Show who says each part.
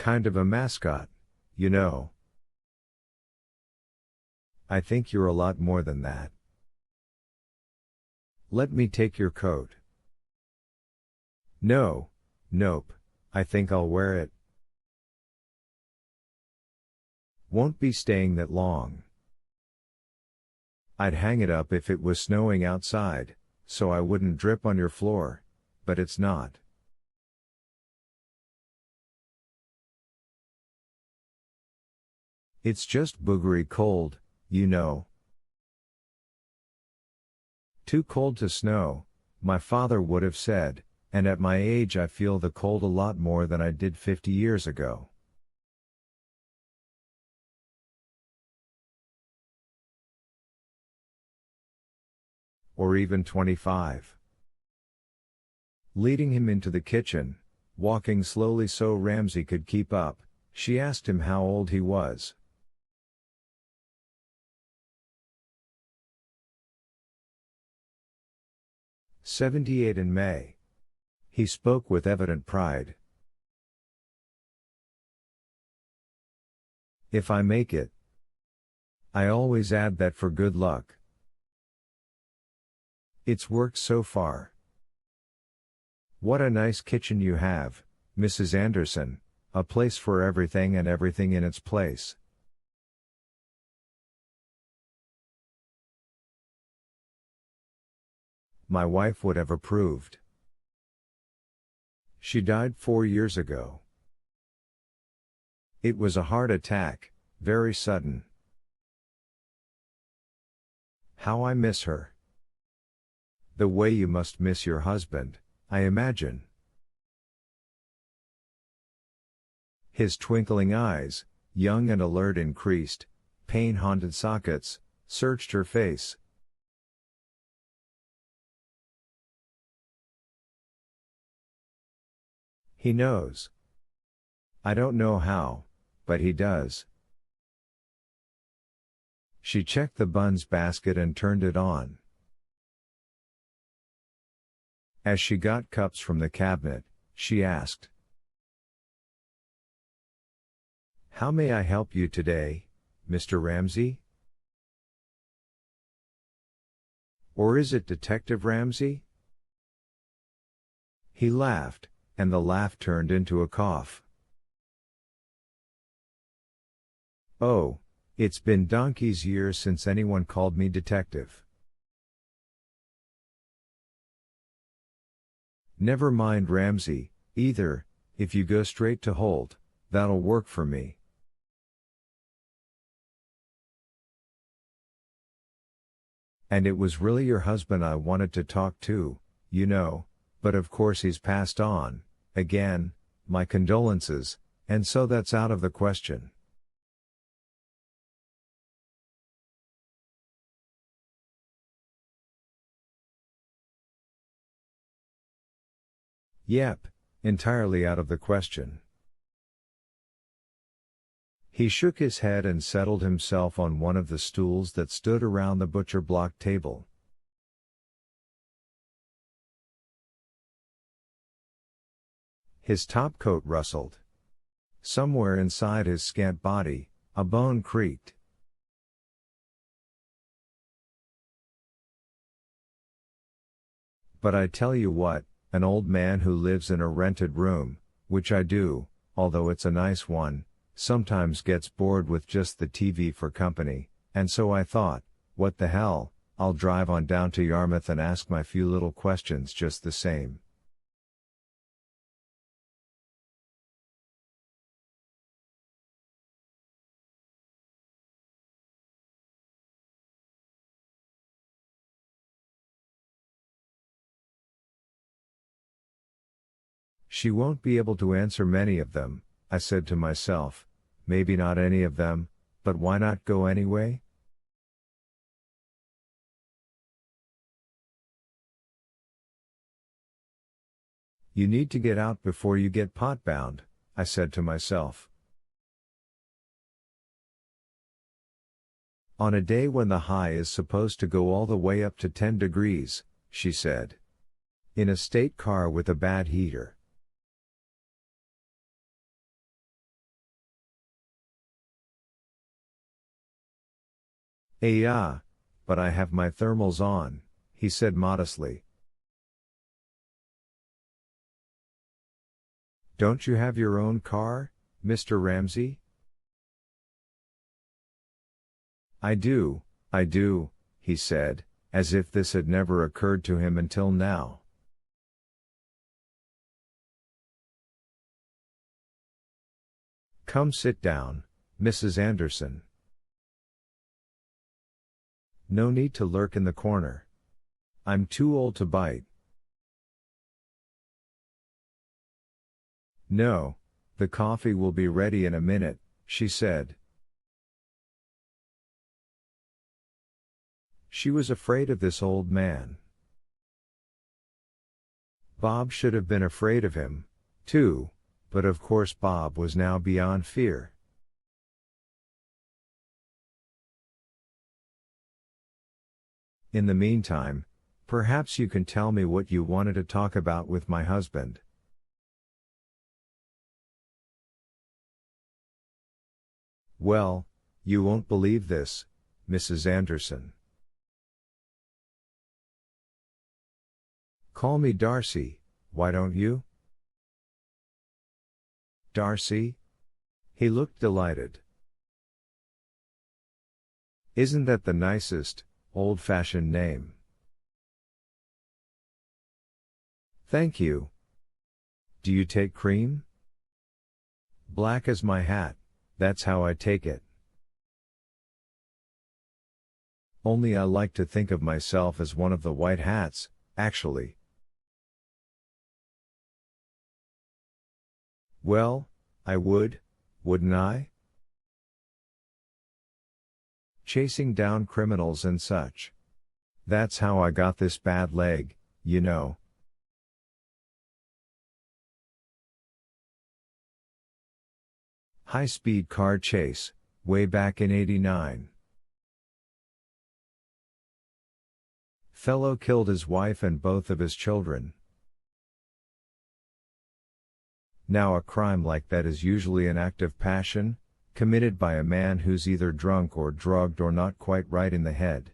Speaker 1: Kind of a mascot, you know. I think you're a lot more than that. Let me take your coat. No, nope, I think I'll wear it. Won't be staying that long. I'd hang it up if it was snowing outside, so I wouldn't drip on your floor, but it's not. It's just boogery cold, you know. Too cold to snow, my father would have said, and at my age I feel the cold a lot more than I did 50 years ago. Or even 25. Leading him into the kitchen, walking slowly so Ramsay could keep up, she asked him how old he was. "78 in May." He spoke with evident pride. "If I make it." I always add that for good luck. It's worked so far. What a nice kitchen you have, Mrs. Anderson, a place for everything and everything in its place. My wife would have approved. She died 4 years ago. It was a heart attack, very sudden. How I miss her. The way you must miss your husband, I imagine. His twinkling eyes, young and alert in creased, pain-haunted sockets, searched her face. He knows. I don't know how, but he does. She checked the buns basket and turned it on. As she got cups from the cabinet, she asked, "How may I help you today, Mr. Ramsay? Or is it Detective Ramsay?" He laughed, and the laugh turned into a cough. "Oh, it's been donkey's years since anyone called me detective." "Never mind Ramsay, either, if you go straight to Holt, that'll work for me." "And it was really your husband I wanted to talk to, you know, but of course he's passed on, again, my condolences, and so that's out of the question." "Yep, entirely out of the question." He shook his head and settled himself on one of the stools that stood around the butcher block table. His topcoat rustled. Somewhere inside his scant body, a bone creaked. "But I tell you what, an old man who lives in a rented room, which I do, although it's a nice one, sometimes gets bored with just the TV for company, and so I thought, what the hell, I'll drive on down to Yarmouth and ask my few little questions just the same." "She won't be able to answer many of them," I said to myself, "maybe not any of them, but why not go anyway?" "You need to get out before you get pot-bound," I said to myself. "On a day when the high is supposed to go all the way up to 10 degrees, she said. "In a state car with a bad heater." Yeah, but I have my thermals on, he said modestly. Don't you have your own car, Mr. Ramsey? I do, he said, as if this had never occurred to him until now. Come sit down, Mrs. Anderson. No need to lurk in the corner. I'm too old to bite. No, the coffee will be ready in a minute, she said. She was afraid of this old man. Bob should have been afraid of him, too, but of course Bob was now beyond fear. In the meantime, perhaps you can tell me what you wanted to talk about with my husband. Well, you won't believe this, Mrs. Anderson. Call me Darcy, why don't you? Darcy? He looked delighted. Isn't that the nicest, old-fashioned name? Thank you. Do you take cream? Black as my hat, that's how I take it. Only I like to think of myself as one of the white hats, actually. Well, I would, wouldn't I? Chasing down criminals and such. That's how I got this bad leg, you know. High-speed car chase, way back in '89. Fellow killed his wife and both of his children. Now a crime like that is usually an act of passion, committed by a man who's either drunk or drugged or not quite right in the head.